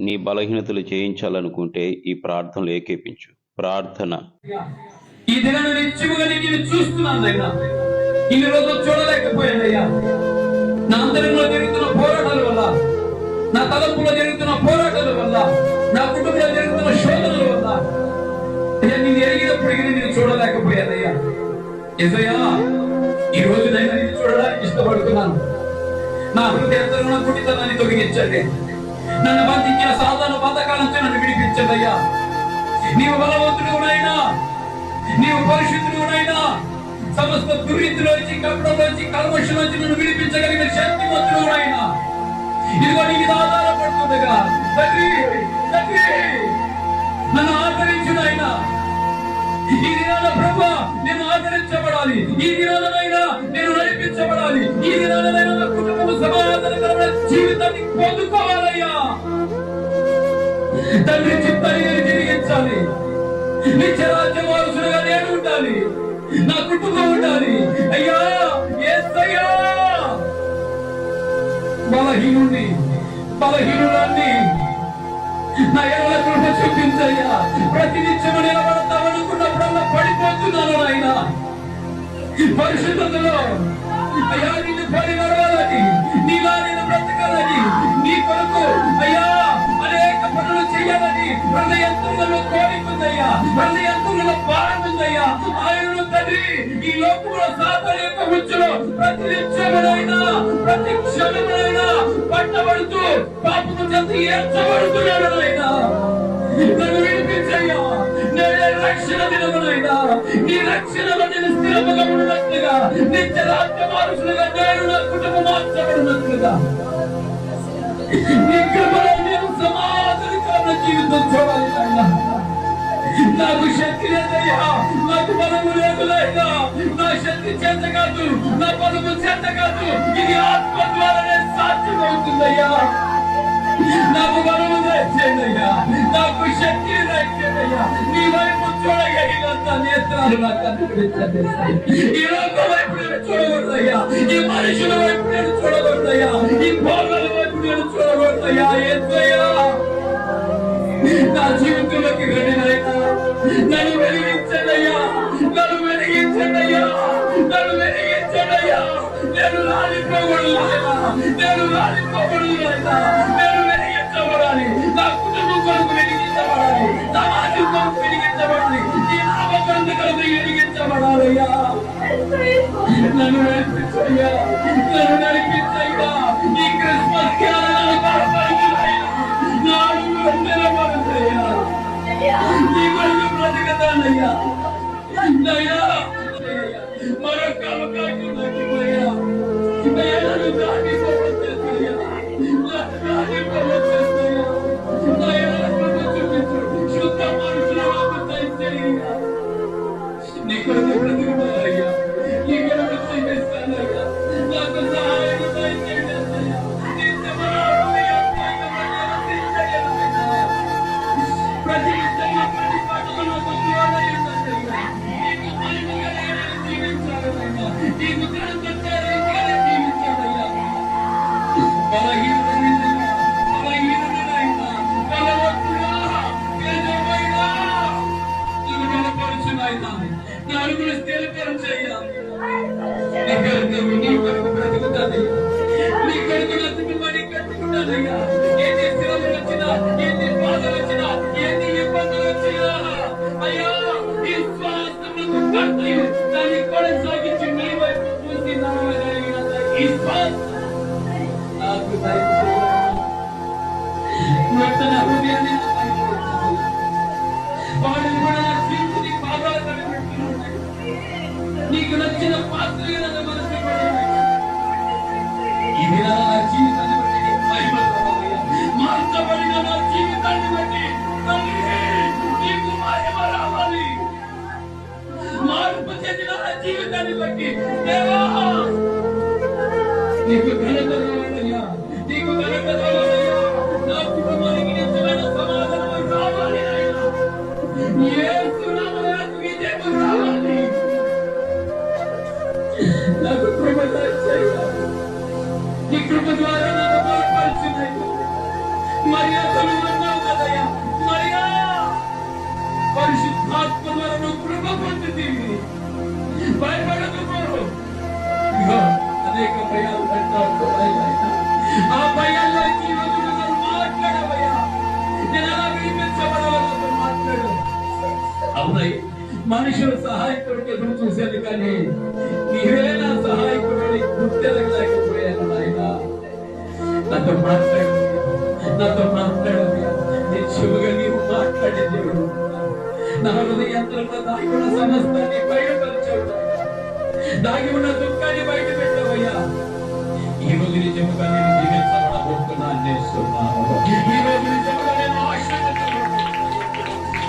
నీ బలహీనతలు చేయించాలనుకుంటే ఈ ప్రార్థనలు ఏకేపించు. ప్రార్థన. ఈ దినాన్ని నిత్యముగా నేను చూస్తున్నాను అయ్యా. ఇన్ని రోజులు చూడలేకపోయానయ్యా. నా అంతరంలో జరుగుతున్న పోరాటాల వల్ల, నా తలంపులో జరుగుతున్న పోరాటాల వల్ల, నా కుటుంబంలో జరుగుతున్న శోధనల వల్ల అయ్యా నేను ఎరిగినప్పటికీ నేను చూడలేకపోయానయ్యా. యేసయ్యా, ఈ రోజు నేను నిన్ను చూడడానికి ఇష్టపడుతున్నాను. నా హృదయంలో కుటితనాన్ని తొలగించండి. నన్ను బంధించిన సాధారణ బంధకాలంతో నన్ను విడిపించండి అయ్యా. నీవు బలవంతుడునైనా, నీవు పరిశుద్ధుడునైనా, సమస్త దుర్నీతిలోంచి, కపటంలోంచి, కల్మషంలోంచి నన్ను విడిపించగలిగిన శక్తివంతుడునైనా ఇదిగో నీ మీద ఆధారపడుతుండగా తండ్రి తండ్రి నన్ను ఆదరించునైనా. ఈ దినాల ప్రభువా నేను ఆదరించబడాలి. ఈ దినాలనైనా నేను నడిపించబడాలి. ఈ దినాలనైనా నా కుటుంబం సమాధానకరమైన జీవితాన్ని పొందుకోవాలయ్యా. తండ్రి చిత్తాన్ని నేను జరిగించాలి. నిత్యరాజ్య వారసులుగా నేను ఉండాలి. నా కుటుంబం ఉండాలి అయ్యా. యేసయ్యా, బలహీనులన్నీ నా ఎడల కృప చూపించయ్యా. ప్రతి నిత్యము నిలబడతామనుకున్నప్పుడల్లా పడిపోతున్నాను నాయన. పరిశుద్ధతలో అయ్యా నిన్ను పడి నడవాలని, నీలా నేను బ్రతకాలని, నీ కొరకు అయ్యా అనేక పనులు చేయాలని హృదయంతులలో కోరికుందయ్యా. హృదయంతులలో భారం ఉందయ్యా. ఆయనను తండ్రి ఈ లోకంలో సాతాను యొక్క ఉచ్చులో ప్రతి నిత్యమునైనా, ప్రతి క్షణమునైనా పట్టబడుతూ పాపము చేత ఏడ్చబడుతున్నాడు నాయన. నన్ను విడిపించయ్యా. నేనే రక్షణ దినమునైనా నీ రక్షణలో నేను స్థిరముగా ఉన్నట్లుగా, నిత్య రాజ్య వారసులుగా నేను నా కుటుంబం మార్చబడినట్లుగా, నీ కృపలో నేను సమాధానకరమైన జీవితం చూడాలి నాయన. నాకు శక్తి లేదయ్యా, నాకు బలము లేదులైనా. నా శక్తి చేత కాదు, నా బలము చేత కాదు, ఇది ఆత్మ ద్వారానే సాధ్యమవుతుందయ్యా. నాకు బలము దయచేయనయ్యా, నాకు శక్తి దయచేయనయ్యా. నీ వైపు చూడగలిగినంత నేత్రాలు నాకు అనుగ్రహించండి. ఈ లోకం వైపు నేను చూడకూడదయ్యా. ఈ మనుషుల వైపు నేను చూడకూడదయ్యా. ఈ భోగాల వైపు నేను చూడకూడదయ్యా. యేసయ్యా, నా జీవితంలోకి రండినైనా నన్ను వెలిగించండియ్యా. నన్ను వెలిగించండియ్యా. నన్ను వెలిగించండియ్యా. నేను రాలిపోకూడదు, నేను రాలిపోకూడదు. నేను వెలిగించబడాలి. నా కుటుంబం కొరకు వెలిగించబడాలి. సమాజం కొరకు వెలిగించబడాలి. ఈ నామకరణ కొరకు వెలిగించబడాలయ్యా. నన్ను నడిపించయ్యా. నన్ను నడిపించయ్యా. ఈ క్రిస్మస్ జ్ఞానాలను బలపరిచినయ్యా. నా అడుగులు నిలబడతాయ్యా. నీ కొరకు బ్రతుకుతానయ్యా. నయ్యా, మరొక అవకాశం నాకు ఇవ్వయ్యా. నన్ను దాటిపోవచ్చేస్తయ్యా. దాటిపోవచ్చేస్తయ్యా. నయ్యా, చూపించు. శుద్ధ మనుషుల వాకు దయచేయ్యా. నీ కొరకు బ్రతుకుతానయ్యా. నీ కొరకు జీవిస్తానయ్యా. నాకు సహాయం దయచేయండి. ప్రతి విషయంలో ప్రతి పాటలో నాకు జీవించాలనైనా. నీకు కనుకొచ్చారైనా జీవించాలయ్యా. బలహీనుడైనా, బలవంతుడా, పేదవాడా, నన్ను బలపరచునైనా. నా అడుగులు స్థిరపరచయ్యా. నీ కొరకు బ్రతుకుతానయ్యా. నీ కొరకు నా కుటుంబాన్ని కట్టుకుంటానయ్యా. ఏది శ్రమలు వచ్చినా, ఏది బాధలు వచ్చినా, ఏది ఇబ్బందులు వచ్చినా అయ్యా, ఈ శ్వాసములకు కర్తయు దాన్ని కొనసాగించి నీ వైపు చూసి నడవగలిగినంత ఈ శ్వాస నాకు దయచేయయ్యా. నూతన హృదయాన్ని నాకు అనుగ్రహించయ్యా. వాడిని కూడా నా జీవితాన్ని పాదాలు కనిపెట్టుకున్నాయి. నీకు నచ్చిన పాత్రగా నన్ను మనసు ఇది నా జీవితాన్ని బట్టి మహిమయ్యా. మార్చబడిన నా జీవితాన్ని బట్టి నీకు మహిమ రావాలి. మార్పు చెందిన నా జీవితాన్ని బట్టి దేవా నీకు ఘనత రావాలయ్యా. నీకు ఘనత రావాలయ్యా. నా కుటుంబానికి నిజమైన సమాధానం రావాలి నాయనా. యేసు నామమున విజయం రావాలి. నాకు కృప దయచేయ్యా. నీ కృప ద్వారా నన్ను బలపరచునయ్యా. మరి అతను భయపడకు. ఇదిగో అనేక భయాలు పెట్టాడు ఆ భయాల్లో ఈ రోజు నువ్వు మాట్లాడవయ్యా. నేను అలా వినిపించబడాలతో మాట్లాడు. అవునయ్య, మనుషులు సహాయకుడికి ఎదురు చూశాను కానీ నీవే నా సహాయకుడిని గుర్తెరగలేకపోయాను నాయన. నాతో మాట్లాడవయ్యా. నిత్యముగా నీవు మాట్లాడే దేవుడు. నా హృదయంలో దాగి ఉన్న సమస్తాన్ని బయటపరచావు. దాగి ఉన్న దుఃఖాన్ని బయట పెట్టవయ్యా. ఈ రోజు నిజముగా నేను జీవించబడబోతున్నాను చేస్తున్నాను. ఈ రోజు నిజముగా నేను ఆశీర్వదించబడుతున్నాను.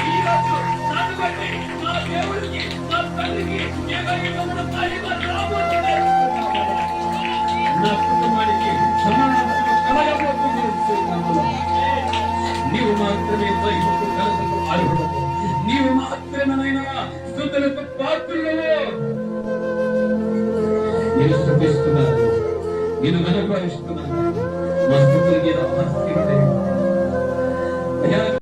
ఈ రోజు నన్ను బట్టి నా దేవుడికి, నా తల్లికి ఏమైనా మహిమ రాబోతున్నాను. నా కుటుంబానికి సమాధానం కలగబోతున్నాను. నీవు మాత్రమే దైవకు కలసకు అర్హుడు. నీవు మాత్రమేనైనా స్తుతులకు పాత్రులు. నేను స్తుతిస్తున్నాను, నేను కనపరుస్తున్నాను. మా స్తుతులకి